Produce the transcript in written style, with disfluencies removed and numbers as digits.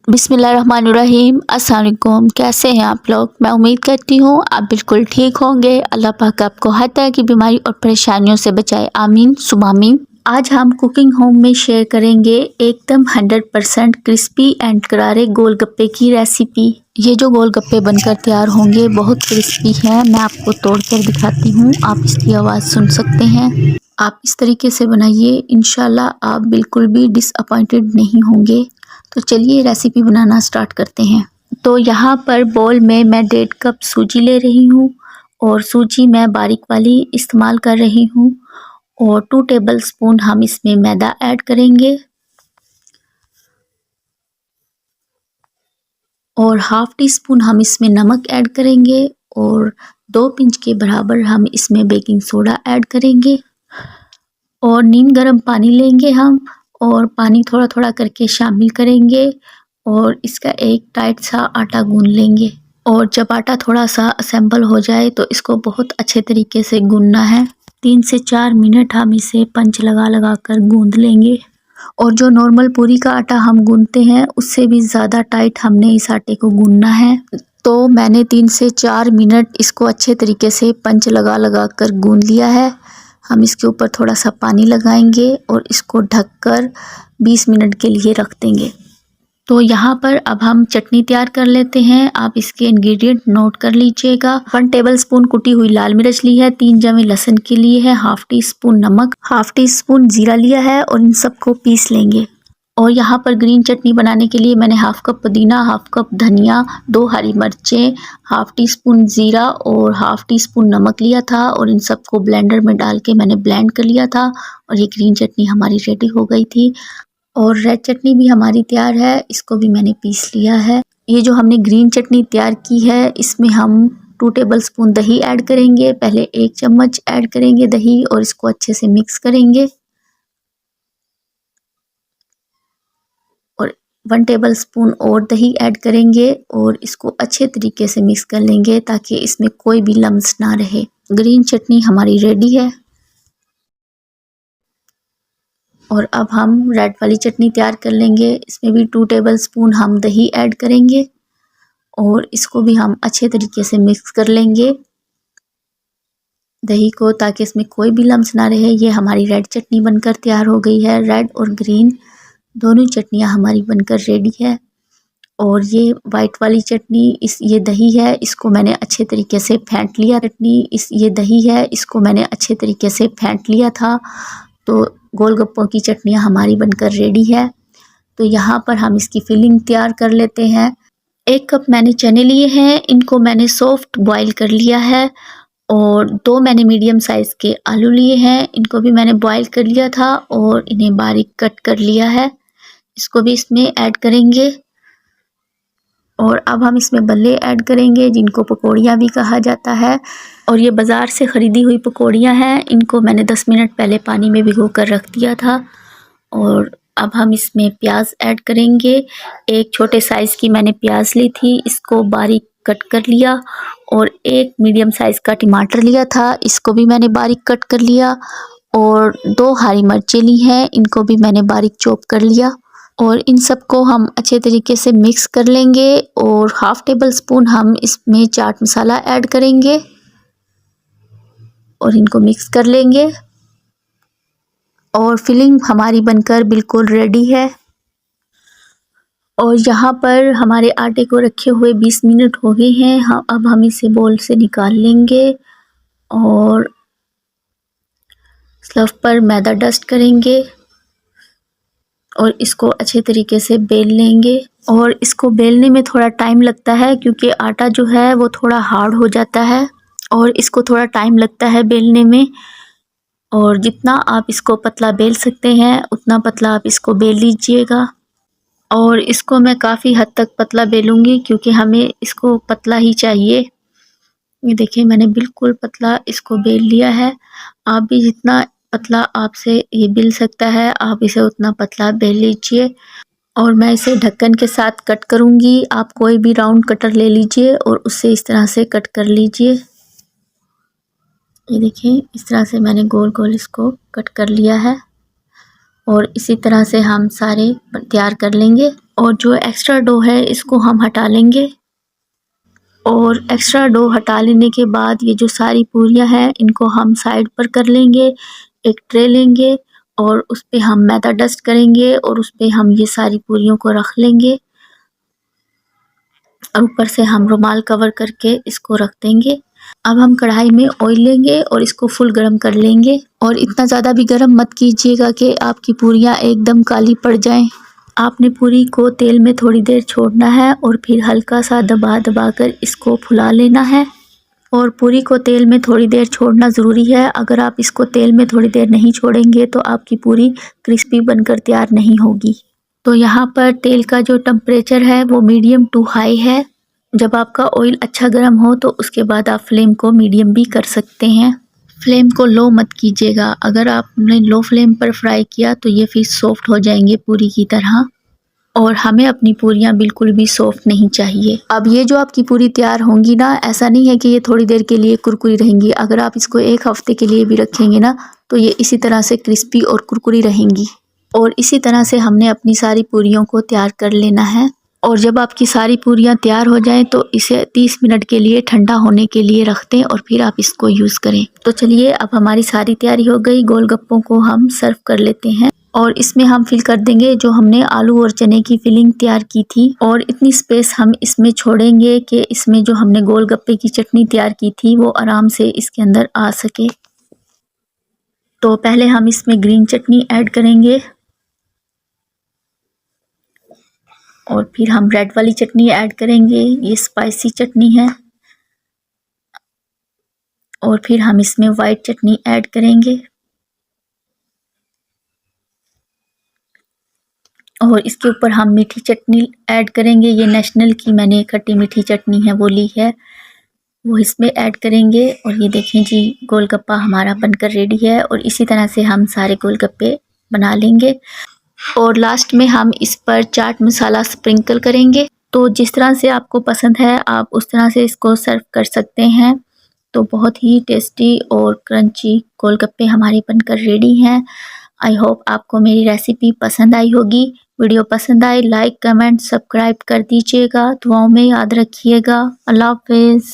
बिस्मिल्लाहिर्रहमानिर्रहीम। अस्सलाम वालेकुम। कैसे हैं आप लोग? मैं उम्मीद करती हूँ आप बिल्कुल ठीक होंगे। अल्लाह पाक आपको हर तरह की बीमारी और परेशानियों से बचाए। आमीन सुम्मा आमीन। आज हम कुकिंग होम में शेयर करेंगे एकदम 100% क्रिस्पी एंड करारे गोलगप्पे की रेसिपी। ये जो गोलगप्पे बनकर तैयार होंगे बहुत क्रिस्पी हैं। मैं आपको तोड़कर दिखाती हूँ, आप इसकी आवाज़ सुन सकते हैं। आप इस तरीके से बनाइए, इंशाल्लाह आप बिल्कुल भी डिसअपॉइंटेड नहीं होंगे। तो चलिए रेसिपी बनाना स्टार्ट करते हैं। तो यहाँ पर बोल में मैं 1.5 कप सूजी ले रही हूँ और सूजी मैं बारीक वाली इस्तेमाल कर रही हूँ। और 2 टेबलस्पून हम इसमें मैदा ऐड करेंगे और हाफ़ टी स्पून हम इसमें नमक ऐड करेंगे और 2 पिंच के बराबर हम इसमें बेकिंग सोडा ऐड करेंगे और नीम गर्म पानी लेंगे हम और पानी थोड़ा थोड़ा करके शामिल करेंगे और इसका एक टाइट सा आटा गूंद लेंगे। और जब आटा थोड़ा सा असेंबल हो जाए तो इसको बहुत अच्छे तरीके से गूंदना है। 3 से 4 मिनट हम इसे पंच लगा लगा कर गूंद लेंगे। और जो नॉर्मल पूरी का आटा हम गूंदते हैं उससे भी ज़्यादा टाइट हमने इस आटे को गूंदना है। तो मैंने 3 से 4 मिनट इसको अच्छे तरीके से पंच लगा लगा कर गूंद लिया है। हम इसके ऊपर थोड़ा सा पानी लगाएंगे और इसको ढककर 20 मिनट के लिए रख देंगे। तो यहाँ पर अब हम चटनी तैयार कर लेते हैं। आप इसके इंग्रेडिएंट नोट कर लीजिएगा। 1 टेबलस्पून कुटी हुई लाल मिर्च ली है, 3 जमे लहसुन के लिए है, हाफ़ टी स्पून नमक, हाफ़ टी स्पून जीरा लिया है और इन सबको पीस लेंगे। और यहाँ पर ग्रीन चटनी बनाने के लिए मैंने हाफ़ कप पुदीना, हाफ़ कप धनिया, 2 हरी मिर्चें, हाफ़ टी स्पून ज़ीरा और हाफ़ टी स्पून नमक लिया था और इन सबको ब्लेंडर में डाल के मैंने ब्लेंड कर लिया था और ये ग्रीन चटनी हमारी रेडी हो गई थी। और रेड चटनी भी हमारी तैयार है, इसको भी मैंने पीस लिया है। ये जो हमने ग्रीन चटनी तैयार की है इसमें हम 2 टेबलस्पून दही ऐड करेंगे। पहले 1 चम्मच ऐड करेंगे दही और इसको अच्छे से मिक्स करेंगे और 1 टेबलस्पून और दही ऐड करेंगे और इसको अच्छे तरीके से मिक्स कर लेंगे ताकि इसमें कोई भी लम्स ना रहे। ग्रीन चटनी हमारी रेडी है। और अब हम रेड वाली चटनी तैयार कर लेंगे। इसमें भी 2 टेबलस्पून हम दही ऐड करेंगे और इसको भी हम अच्छे तरीके से मिक्स कर लेंगे दही को, ताकि इसमें कोई भी लम्स ना रहे। ये हमारी रेड चटनी बनकर तैयार हो गई है। रेड और ग्रीन दोनों चटनियाँ हमारी बनकर रेडी है। और ये वाइट वाली चटनी ये दही है, इसको मैंने अच्छे तरीके से फेंट लिया। ये दही है, इसको मैंने अच्छे तरीके से फेंट लिया था। तो गोलगप्पों की चटनियाँ हमारी बनकर रेडी है। तो यहाँ पर हम इसकी फिलिंग तैयार कर लेते हैं। 1 कप मैंने चने लिए हैं, इनको मैंने सॉफ्ट बॉईल कर लिया है। और 2 मैंने मीडियम साइज़ के आलू लिए हैं, इनको भी मैंने बॉईल कर लिया था और इन्हें बारीक कट कर लिया है। इसको भी इसमें ऐड करेंगे। और अब हम इसमें बल्ले ऐड करेंगे, जिनको पकौड़ियाँ भी कहा जाता है। और ये बाज़ार से ख़रीदी हुई पकौड़ियाँ हैं, इनको मैंने 10 मिनट पहले पानी में भिगो कर रख दिया था। और अब हम इसमें प्याज ऐड करेंगे। 1 छोटे साइज़ की मैंने प्याज ली थी, इसको बारीक कट कर लिया। और 1 मीडियम साइज़ का टमाटर लिया था, इसको भी मैंने बारीक कट कर लिया। और 2 हरी मिर्चें ली हैं, इनको भी मैंने बारीक चॉप कर लिया। और इन सबको हम अच्छे तरीके से मिक्स कर लेंगे और हाफ़ टेबल स्पून हम इसमें चाट मसाला ऐड करेंगे और इनको मिक्स कर लेंगे। और फिलिंग हमारी बनकर बिल्कुल रेडी है। और यहाँ पर हमारे आटे को रखे हुए 20 मिनट हो गए हैं। अब हम इसे बोल से निकाल लेंगे और स्लव पर मैदा डस्ट करेंगे और इसको अच्छे तरीके से बेल लेंगे। और इसको बेलने में थोड़ा टाइम लगता है क्योंकि आटा जो है वो थोड़ा हार्ड हो जाता है और इसको थोड़ा टाइम लगता है बेलने में। और जितना आप इसको पतला बेल सकते हैं उतना पतला आप इसको बेल लीजिएगा। और इसको मैं काफ़ी हद तक पतला बेलूँगी क्योंकि हमें इसको पतला ही चाहिए। ये देखिए मैंने बिल्कुल पतला इसको बेल लिया है। आप भी जितना पतला आपसे ये बेल सकता है आप इसे उतना पतला बेल लीजिए। और मैं इसे ढक्कन के साथ कट करूँगी। आप कोई भी राउंड कटर ले लीजिए और उससे इस तरह से कट कर लीजिए। ये देखिए इस तरह से मैंने गोल गोल इसको कट कर लिया है और इसी तरह से हम सारे तैयार कर लेंगे। और जो एक्स्ट्रा डो है इसको हम हटा लेंगे। और एक्स्ट्रा डो हटा लेने के बाद ये जो सारी पूरियां हैं इनको हम साइड पर कर लेंगे। एक ट्रे लेंगे और उस पे हम मैदा डस्ट करेंगे और उस पे हम ये सारी पूरियों को रख लेंगे और ऊपर से हम रुमाल कवर करके इसको रख देंगे। अब हम कढ़ाई में ऑयल लेंगे और इसको फुल गरम कर लेंगे। और इतना ज़्यादा भी गरम मत कीजिएगा कि आपकी पूरियां एकदम काली पड़ जाएं। आपने पूरी को तेल में थोड़ी देर छोड़ना है और फिर हल्का सा दबा दबा कर इसको फुला लेना है। और पूरी को तेल में थोड़ी देर छोड़ना ज़रूरी है। अगर आप इसको तेल में थोड़ी देर नहीं छोड़ेंगे तो आपकी पूरी क्रिस्पी बनकर तैयार नहीं होगी। तो यहाँ पर तेल का जो टेम्परेचर है वो मीडियम टू हाई है। जब आपका ऑयल अच्छा गर्म हो तो उसके बाद आप फ्लेम को मीडियम भी कर सकते हैं। फ्लेम को लो मत कीजिएगा। अगर आपने लो फ्लेम पर फ्राई किया तो ये फिर सॉफ्ट हो जाएंगे पूरी की तरह। और हमें अपनी पूरियां बिल्कुल भी सॉफ्ट नहीं चाहिए। अब ये जो आपकी पूरी तैयार होंगी ना, ऐसा नहीं है कि ये थोड़ी देर के लिए कुरकुरी रहेंगी। अगर आप इसको एक हफ्ते के लिए भी रखेंगे ना तो ये इसी तरह से क्रिस्पी और कुरकुरी रहेंगी। और इसी तरह से हमने अपनी सारी पूरियों को तैयार कर लेना है। और जब आपकी सारी पूरियां तैयार हो जाएं तो इसे 30 मिनट के लिए ठंडा होने के लिए रख दें और फिर आप इसको यूज़ करें। तो चलिए अब हमारी सारी तैयारी हो गई। गोलगप्पों को हम सर्व कर लेते हैं। और इसमें हम फिल कर देंगे जो हमने आलू और चने की फिलिंग तैयार की थी। और इतनी स्पेस हम इसमें छोड़ेंगे कि इसमें जो हमने गोलगप्पे की चटनी तैयार की थी वो आराम से इसके अंदर आ सके। तो पहले हम इसमें ग्रीन चटनी ऐड करेंगे और फिर हम रेड वाली चटनी ऐड करेंगे, ये स्पाइसी चटनी है। और फिर हम इसमें वाइट चटनी ऐड करेंगे और इसके ऊपर हम मीठी चटनी ऐड करेंगे। ये नेशनल की मैंने खट्टी मीठी चटनी है वो ली है, वो इसमें ऐड करेंगे। और ये देखें जी, गोलगप्पा हमारा बनकर रेडी है। और इसी तरह से हम सारे गोलगप्पे बना लेंगे। और लास्ट में हम इस पर चाट मसाला स्प्रिंकल करेंगे। तो जिस तरह से आपको पसंद है आप उस तरह से इसको सर्व कर सकते हैं। तो बहुत ही टेस्टी और क्रंची गोलगप्पे हमारे बनकर रेडी हैं। आई होप आपको मेरी रेसिपी पसंद आई होगी। वीडियो पसंद आए लाइक कमेंट सब्सक्राइब कर दीजिएगा। दुआओं में याद रखिएगा। अल्लाह हाफिज़।